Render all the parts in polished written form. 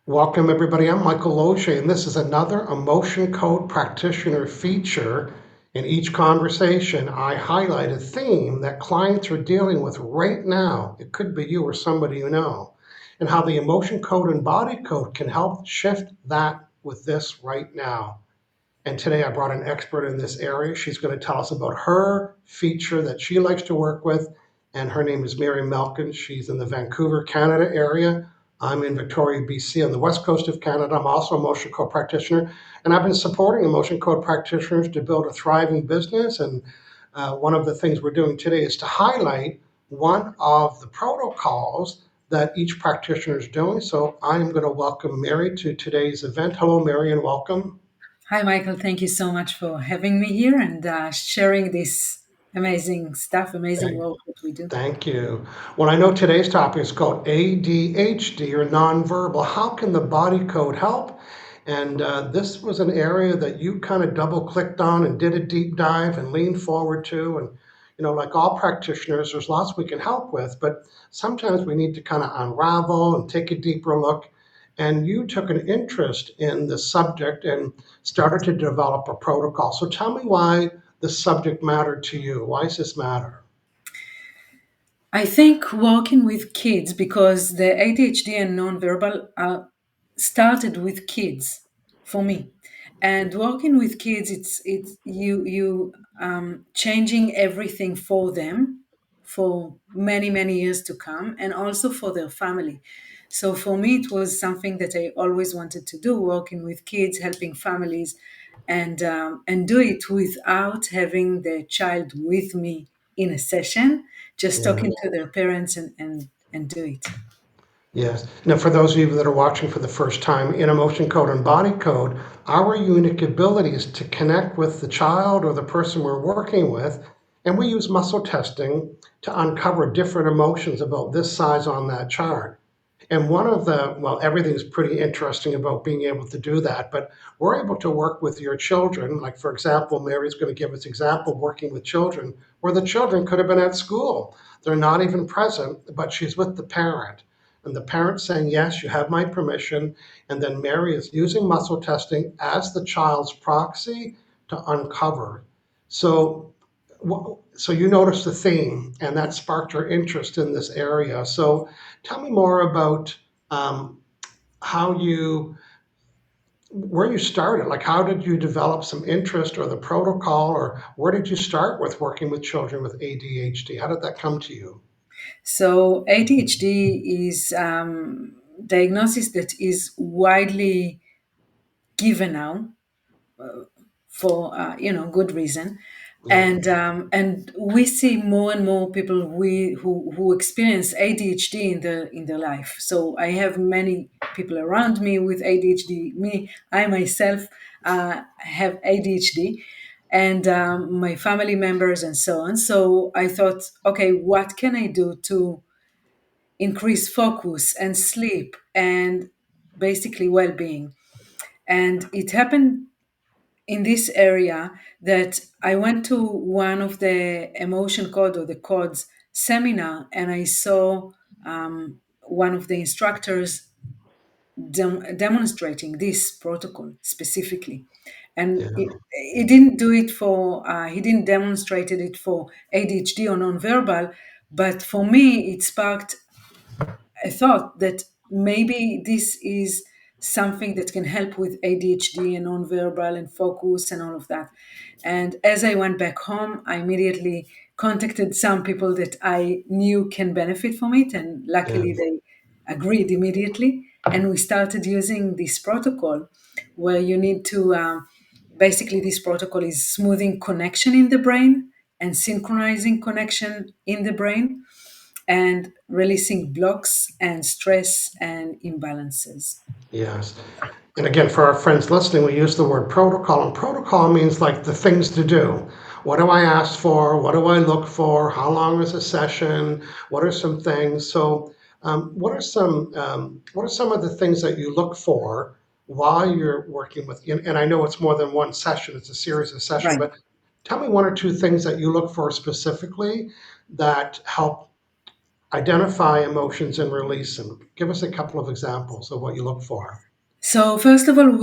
Welcome, everybody. I'm Michael Losier, and this is another Emotion Code Practitioner Feature. In each conversation, I highlight a theme that clients are dealing with right now. It could be you or somebody you know, and how the Emotion Code and Body Code can help shift that with this right now. And today I brought an expert in this area. She's going to tell us about her feature that she likes to work with. And her name is Miri Malkin. She's in the Vancouver, Canada area. I'm in Victoria, BC on the west coast of Canada. I'm also a motion code practitioner. And I've been supporting emotion code practitioners to build a thriving business. And one of the things we're doing today is to highlight one of the protocols that each practitioner is doing. So I'm going to welcome Mary to today's event. Hello, Mary, and welcome. Hi, Michael. Thank you so much for having me here and sharing this amazing stuff, amazing Thank, work that we do. thank you. Well, I know today's topic is called ADHD or nonverbal. How can the body code help? And this was an area that you kind of double clicked on and did a deep dive and leaned forward to. And, like all practitioners, there's lots we can help with, but sometimes we need to kind of unravel and take a deeper look. And you took an interest in the subject and started to develop a protocol. So tell me why the subject mattered to you. Why does this matter? I think working with kids, because the ADHD and nonverbal started with kids for me. And working with kids, it's you changing everything for them for many years to come, and also for their family. So for me, it was something that I always wanted to do, working with kids, helping families, and do it without having the child with me in a session, just Yeah. talking to their parents and do it. Yes. Now, for those of you that are watching for the first time, in Emotion Code and Body Code, our unique ability is to connect with the child or the person we're working with, and we use muscle testing to uncover different emotions about this size on that chart. And one of well, everything's pretty interesting about being able to do that, but we're able to work with your children. Like, for example, Mary's going to give us example of working with children where the children could have been at school. They're not even present, but she's with the parent. And the parent saying, yes, you have my permission. And then Mary is using muscle testing as the child's proxy to uncover. So, so you noticed the theme, and that sparked your interest in this area. So tell me more about um, how where you started. Like, how did you develop some interest or the protocol, or where did you start with working with children with ADHD? How did that come to you? So ADHD is diagnosis that is widely given now for good reason, Yeah. and we see more and more people who experience ADHD in their life. So I have many people around me with ADHD. I myself have ADHD, and my family members and so on. So I thought, okay, what can I do to increase focus and sleep and basically well-being? And it happened in this area that I went to one of the emotion code or the codes seminar, and I saw one of the instructors demonstrating this protocol specifically. And Yeah. he didn't do it for, he didn't demonstrated it for ADHD or nonverbal, but for me, it sparked I thought that maybe this is something that can help with ADHD and nonverbal and focus and all of that. And as I went back home, I immediately contacted some people that I knew can benefit from it, and Yeah. luckily they agreed immediately. And we started using this protocol where you need to basically, this protocol is smoothing connection in the brain and synchronizing connection in the brain and releasing blocks and stress and imbalances. Yes. And again, for our friends listening, we use the word protocol, and protocol means like the things to do. What do I ask for? What do I look for? How long is a session? What are some things? So, what are some of the things that you look for while you're working with? And I know it's more than one session; it's a series of sessions. Right. But tell me one or two things that you look for specifically that help identify emotions and release them. Give us a couple of examples of what you look for. So first of all,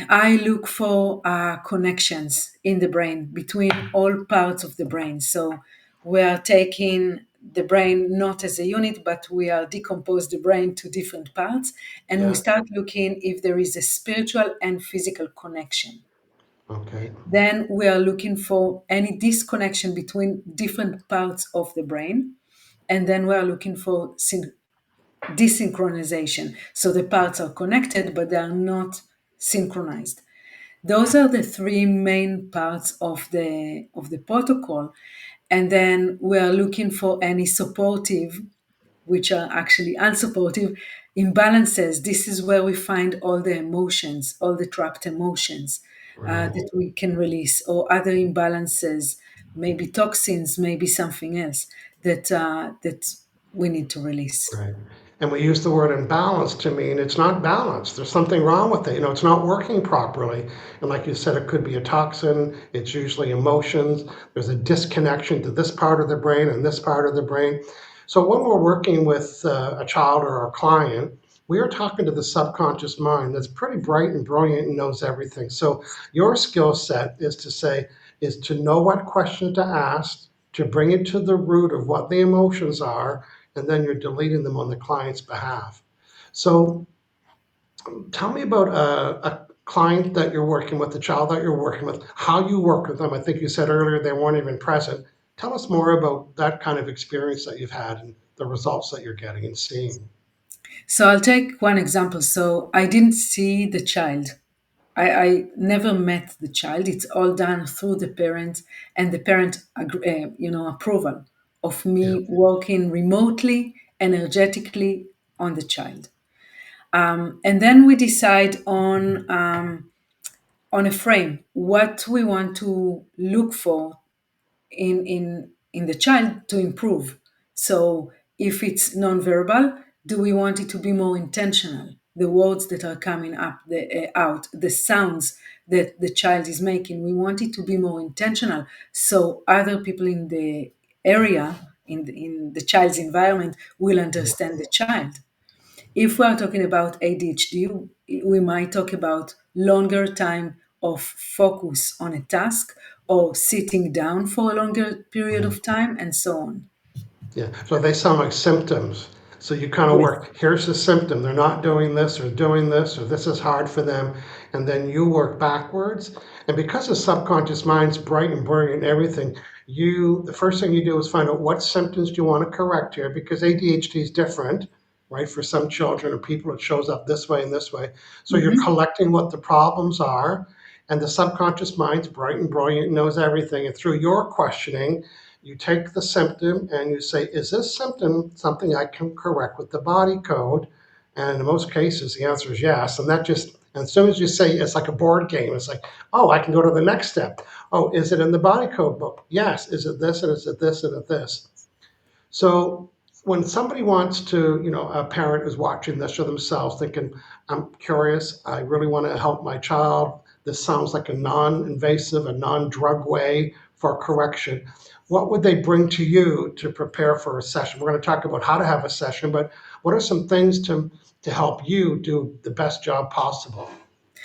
I look for connections in the brain between all parts of the brain. So we are taking the brain not as a unit, but we are decompose the brain to different parts, and we Yeah. start looking if there is a spiritual and physical connection. Okay. Then we are looking for any disconnection between different parts of the brain, and then we are looking for desynchronization. So the parts are connected, but they are not synchronized. Those are the three main parts of the protocol. And then we are looking for any supportive, which are actually unsupportive imbalances. This is where we find all the emotions, all the trapped emotions Right. that we can release, or other imbalances, maybe toxins, maybe something else that we need to release. Right. And we use the word imbalance to mean it's not balanced. There's something wrong with it. It's not working properly. And like you said, it could be a toxin. It's usually emotions. There's a disconnection to this part of the brain and this part of the brain. So when we're working with a child or a client, we are talking to the subconscious mind that's pretty bright and brilliant and knows everything. So your skill set is to know what question to ask, to bring it to the root of what the emotions are, and then you're deleting them on the client's behalf. So tell me about a client that you're working with, a child that you're working with, how you work with them. I think you said earlier they weren't even present. Tell us more about that kind of experience that you've had and the results that you're getting and seeing. So I'll take one example. So I didn't see the child. I never met the child. It's all done through the parent and the parent, approval of Yeah, me working remotely, energetically on the child. And then we decide on a frame what we want to look for in the child to improve. So if it's nonverbal, do we want it to be more intentional? The words that are coming up out, the sounds that the child is making, we want it to be more intentional. So other people in the area, in the child's environment, will understand the child. If we are talking about ADHD, we might talk about longer time of focus on a task, or sitting down for a longer period yeah. of time, and so on. Yeah, so they sound like symptoms. So you kind of Yes. work, here's the symptom, they're not doing this or doing this, or this is hard for them. And then you work backwards. And because the subconscious mind's bright and brilliant and everything, the first thing you do is find out what symptoms do you want to correct here, because ADHD is different, right? For some children or people, it shows up this way and this way. So you're Mhm. collecting what the problems are, and the subconscious mind's bright and brilliant, and knows everything. And through your questioning, you take the symptom and you say, is this symptom something I can correct with the body code? And in most cases, the answer is yes. And that just, and as soon as you say, it's like a board game. It's like, oh, I can go to the next step. Oh, is it in the body code book? Yes. Is it this and is it this and is it this? So when somebody wants to, a parent is watching this for themselves thinking, I'm curious, I really want to help my child. This sounds like a non-invasive, a non-drug way for correction. What would they bring to you to prepare for a session? We're going to talk about how to have a session, but what are some things to help you do the best job possible?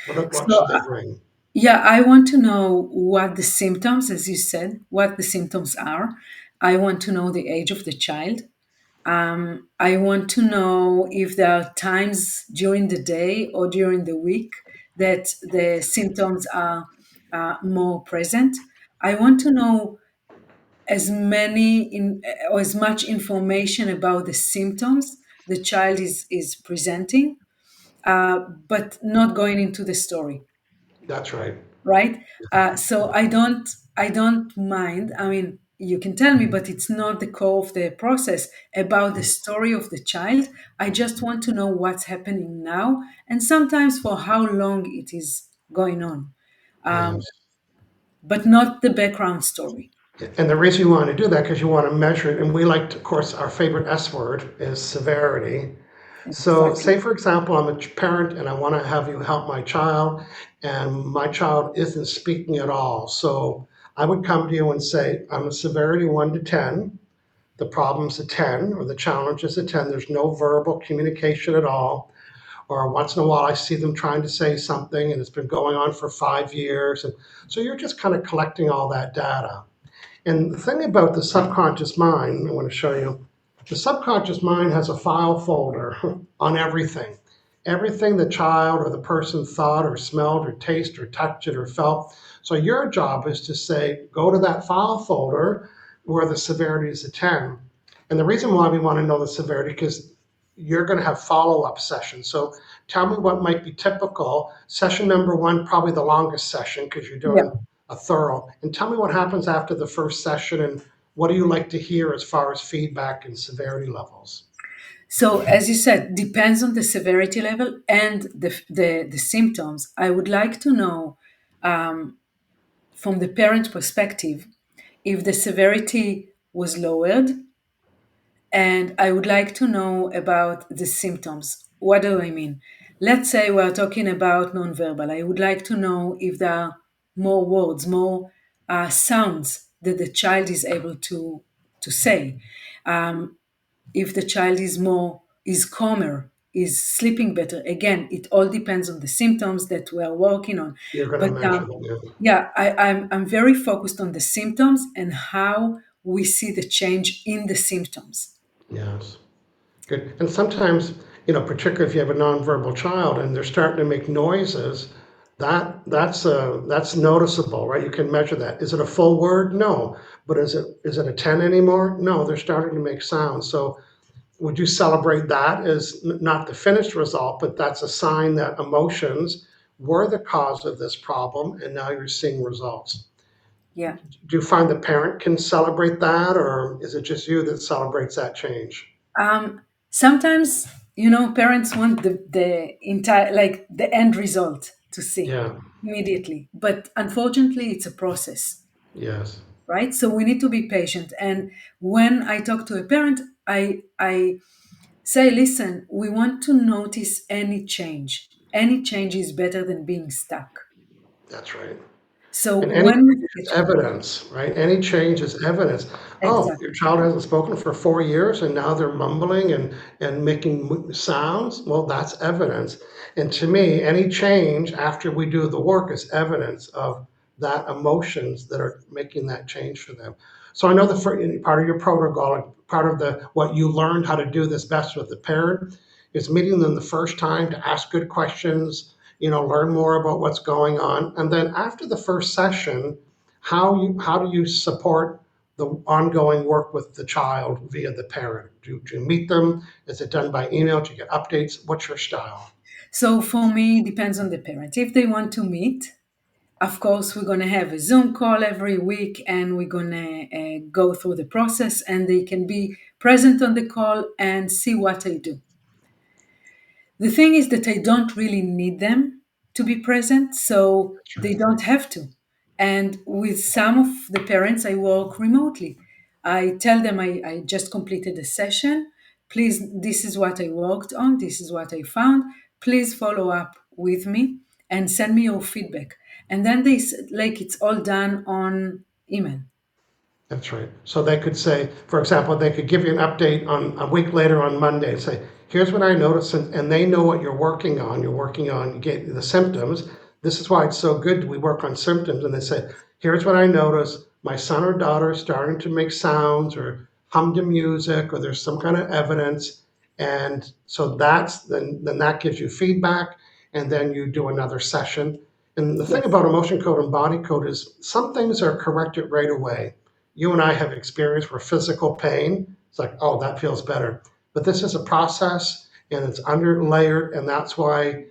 What So, should they bring? yeah, I want to know what the symptoms, as you said, what the symptoms are. I want to know the age of the child. I want to know if there are times during the day or during the week that the symptoms are more present. I want to know or as much information about the symptoms the child is presenting, but not going into the story, That's right. right? So I don't mind. I mean, you can tell me, but it's not the core of the process about the story of the child. I just want to know what's happening now, and sometimes for how long it is going on, Yes. but not the background story. And the reason you want to do that because you want to measure it, and we like to, of course, our favorite S word is severity. So, Exactly. say for example, I'm a parent and I want to have you help my child, and my child isn't speaking at all. So, I would come to you and say, on a severity 1 to 10, the problem's a 10 or the challenge is a 10. There's no verbal communication at all. Or once in a while, I see them trying to say something and it's been going on for 5 years. And so you're just kind of collecting all that data. And the thing about the subconscious mind, I want to show you, the subconscious mind has a file folder on everything. Everything the child or the person thought or smelled or tasted or touched it or felt. So your job is to say, go to that file folder where the severity is a 10. And the reason why we want to know the severity, because you're going to have follow-up sessions. So tell me what might be typical. Session number one, probably the longest session because you're Yeah. doing a thorough. And tell me what happens after the first session and what do you like to hear as far as feedback and severity levels? So, as you said, depends on the severity level and the symptoms. I would like to know, from the parent perspective, if the severity was lowered, and I would like to know about the symptoms. What do I mean? Let's say we're talking about nonverbal. I would like to know if there are more words, more sounds that the child is able to say. Um, if the child is calmer, is sleeping better. Again, it all depends on the symptoms that we are working on. You're going to But mention it. yeah, I'm very focused on the symptoms and how we see the change in the symptoms. Yes. Good. And sometimes, particularly if you have a nonverbal child and they're starting to make noises, that's noticeable, right? You can measure that. Is it a full word? No. But is it a 10 anymore? No, they're starting to make sounds. So would you celebrate that as not the finished result, but that's a sign that emotions were the cause of this problem and now you're seeing results? Yeah. Do you find the parent can celebrate that, or is it just you that celebrates that change? Sometimes, parents want the entire, like the end result to see Yeah. immediately. But unfortunately, it's a process, Yes. right? So we need to be patient. And when I talk to a parent, I say, listen, we want to notice any change. Any change is better than being stuck. That's right. So And any when we change see is a change, evidence, right? Any change is evidence. Oh, exactly. your child hasn't spoken for 4 years and now they're mumbling and making sounds. Well, that's evidence. And to me, any change after we do the work is evidence of that emotions that are making that change for them. So I know part of your protocol, part of the what you learned how to do this best with the parent is meeting them the first time to ask good questions, learn more about what's going on. And then after the first session, how do you support the ongoing work with the child via the parent? Do you meet them? Is it done by email? Do you get updates? What's your style? So for me, it depends on the parent. If they want to meet, of course, we're going to have a Zoom call every week and we're going to go through the process and they can be present on the call and see what I do. The thing is that I don't really need them to be present, so That's they right. don't have to. And with some of the parents, I work remotely. I tell them I just completed a session. Please, this is what I worked on. This is what I found. Please follow up with me and send me your feedback. And then like it's all done on email. That's right. So they could say, for example, they could give you an update on a week later on Monday and say, here's what I noticed, and they know what you're working on. You're working on you get the symptoms. This is why it's so good we work on symptoms. And they say, here's what I noticed. My son or daughter is starting to make sounds or hum to music, or there's some kind of evidence. And so then that gives you feedback, and then you do another session. And the thing Yes. about emotion code and body code is some things are corrected right away. You and I have experienced for physical pain. It's like, oh, that feels better. But this is a process and it's under layered, and that's why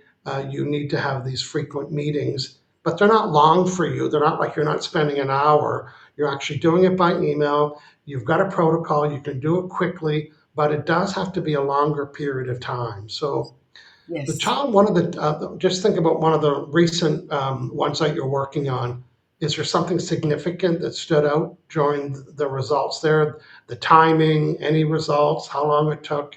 you need to have these frequent meetings. But they're not long for you. They're not like you're not spending an hour. You're actually doing it by email. You've got a protocol. You can do it quickly, but it does have to be a longer period of time. So the Yes. child, one of the, just think about one of the recent ones that you're working on. Is there something significant that stood out during the results there? The timing, any results, how long it took?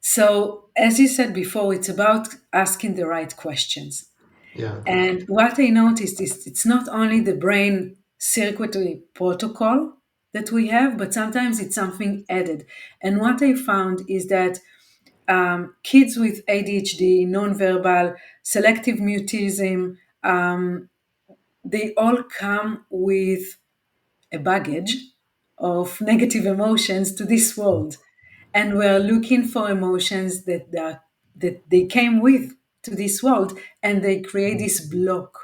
So, as you said before, it's about asking the right questions. Yeah, And what I noticed is it's not only the brain circuitry protocol that we have, but sometimes it's something added. And what I found is that kids with ADHD, nonverbal, selective mutism, they all come with a baggage of negative emotions to this world, and we're looking for emotions that they came with to this world, and they create this block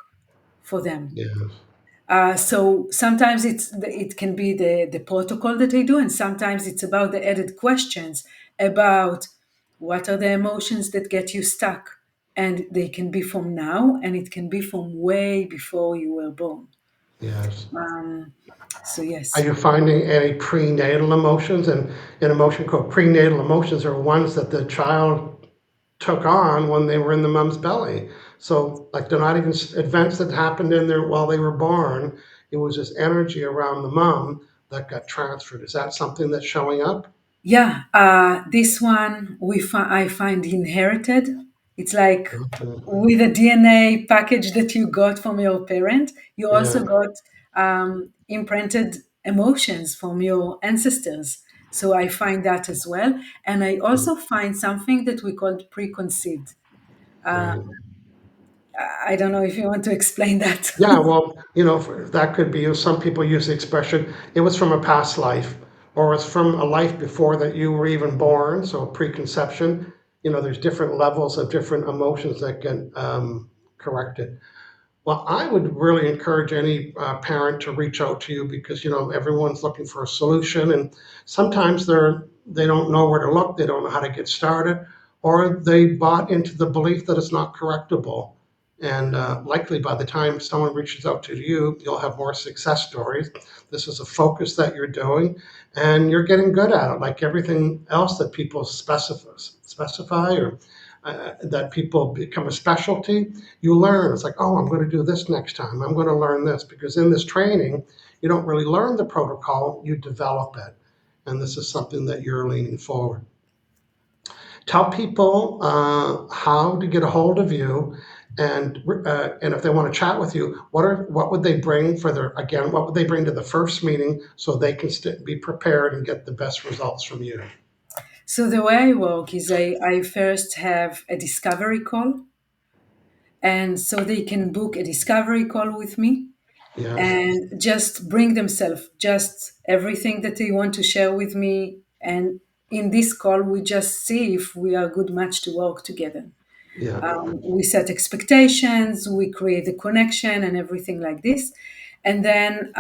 for them. Yes. So sometimes it can be the protocol that they do, and sometimes it's about the added questions about what are the emotions that get you stuck, and they can be from now, and it can be from way before you were born. Yes. Um, so Are yes. you finding any prenatal emotions? And in Emotion Code, prenatal emotions are ones that the child took on when they were in the mom's belly. So, like, they're not even events that happened in there while they were born. It was just energy around the mom that got transferred. Is that something that's showing up? Yeah, this one I find inherited. It's like Okay. with a DNA package that you got from your parent, you Yeah. also got imprinted emotions from your ancestors. So I find that as well, and I also find something that we call preconceived. Uh, Right. I don't know if you want to explain that. Yeah, well, that could be, some people use the expression, it was from a past life, or it's from a life before that you were even born, so preconception. There's different levels of different emotions that get corrected. Well, I would really encourage any parent to reach out to you because everyone's looking for a solution, and sometimes they don't know where to look, they don't know how to get started, or they bought into the belief that it's not correctable. And likely by the time someone reaches out to you, you'll have more success stories. This is a focus that you're doing, and you're getting good at it, like everything else that people specify or that people become a specialty. You learn. It's like, oh, I'm going to do this next time. I'm going to learn this because in this training, you don't really learn the protocol, you develop it. And this is something that you're leaning forward. Tell people how to get a hold of you, and if they want to chat with you, what would they bring for what would they bring to the first meeting so they can be prepared and get the best results from you? So the way I work is I first have a discovery call, and so they can book a discovery call with me Yes. and just bring themselves, just everything that they want to share with me. And in this call, we just see if we are a good match to work together. Yeah. We set expectations, we create the connection, and everything like this. And then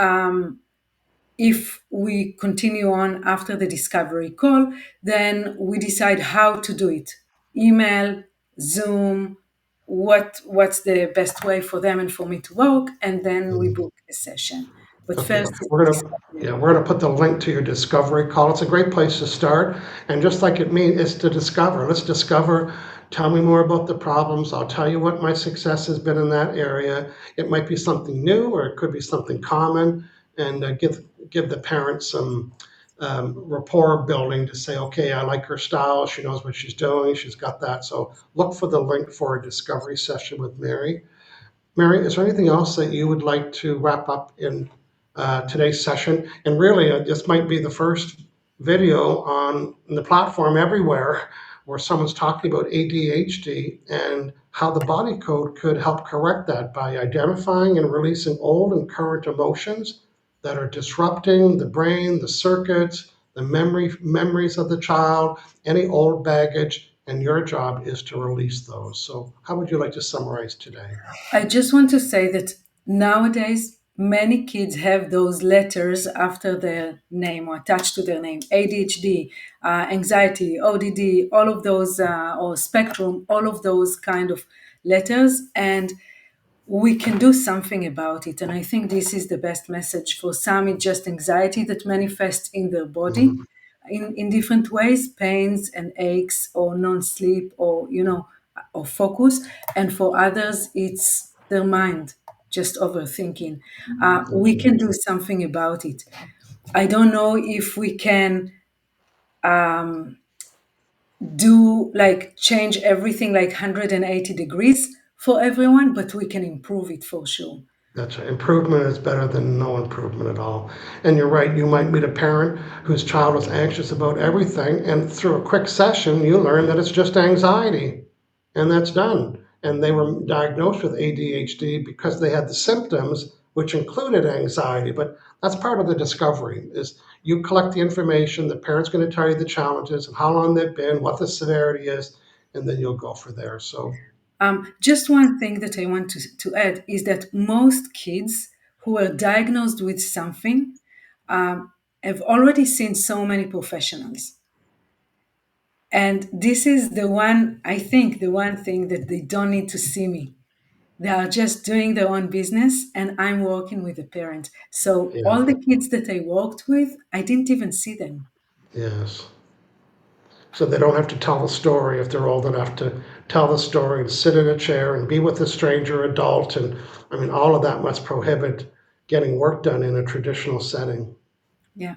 if we continue on after the discovery call, then we decide how to do it: email, Zoom, what's the best way for them and for me to work, and then we Mhm. book a session. But Okay, first it's we're gonna discovery. yeah, we're gonna put the link to your discovery call. It's a great place to start. And just like it means, it's to discover. Let's discover. Tell me more about the problems. I'll tell you what my success has been in that area. It might be something new, or it could be something common, and give the parents some rapport building to say, okay, I like her style. She knows what she's doing. She's got that. So look for the link for a discovery session with Mary. Mary, is there anything else that you would like to wrap up in today's session? And really, this might be the first video on the platform everywhere where someone's talking about ADHD and how the body code could help correct that by identifying and releasing old and current emotions that are disrupting the brain, the circuits, the memories of the child, any old baggage, and your job is to release those. So, how would you like to summarize today? I just want to say that nowadays many kids have those letters after their name or attached to their name: ADHD, anxiety, ODD, all of those, or spectrum, all of those kind of letters. And we can do something about it. And I think this is the best message. For some, it's just anxiety that manifests in their body Mhm. in different ways: pains and aches, or non-sleep, or or focus. And for others, it's their mind just overthinking. We Okay. can do something about it. I don't know if we can do like change everything like 180 degrees for everyone, but we can improve it for sure. That's right. Improvement is better than no improvement at all. And you're right, you might meet a parent whose child is anxious about everything, and through a quick session, you learn that it's just anxiety, and that's done. And they were diagnosed with ADHD because they had the symptoms, which included anxiety. But that's part of the discovery is you collect the information, the parent's going to tell you the challenges and how long they've been, what the severity is, and then you'll go for there. So Just one thing that I want to add is that most kids who are diagnosed with something have already seen so many professionals. And this is the one, I think, the one thing that they don't need to see me. They are just doing their own business, and I'm working with a parent. So yeah, all the kids that I worked with, I didn't even see them. yes. So they don't have to tell the story if they're old enough to tell the story and sit in a chair and be with a stranger adult. And I mean, all of that must prohibit getting work done in a traditional setting. Yeah.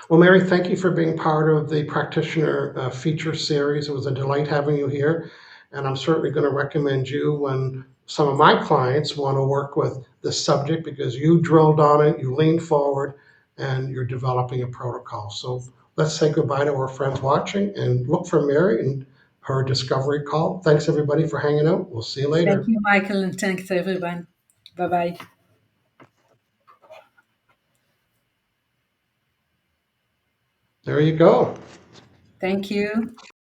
Well, Mary, thank you for being part of the practitioner feature series. It was a delight having you here. And I'm certainly going to recommend you when some of my clients want to work with this subject because you drilled on it, you leaned forward, and you're developing a protocol. So let's say goodbye to our friends watching and look for Mary and her discovery call. Thanks, everybody, for hanging out. We'll see you Thank later. you, Michael, and thanks everyone. Bye bye. There you go. Thank you.